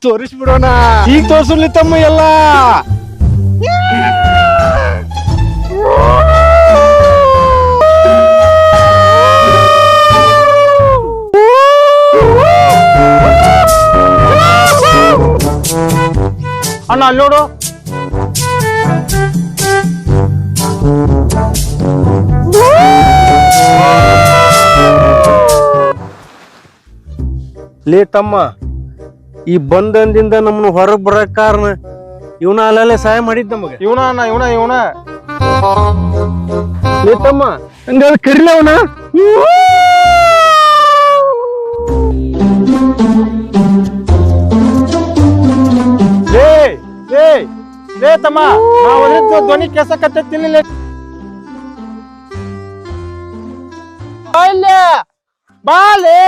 ತೋರಿಸ್ಬಿಡೋಣ. ಈಗ ತೋರ್ಸಲಿ ತಮ್ಮ ಎಲ್ಲ. ಅಣ್ಣ ಅಲ್ಲಿ ನೋಡು. ಲೇ ತಮ್ಮ, ಈ ಬಂಧನದಿಂದ ನಮ್ಮನ್ನ ಹೊರಗ್ ಬರಕ್ ಕಾರಣ ಇವನ ಅಲ್ಲೇ ಸಹಾಯ ಮಾಡಿದ್ ನಮಗ. ಇವನ ಲೇ ತಮ್ಮ, ಹಂಗಾದ್ರೆ ಕರಿಲ ಅವನ. ಲೇ ತಮ್ಮ, ನಾವು ಧ್ವನಿ ಕೇಸಕತ್ತೀನಿ. ಬಾಲೆ.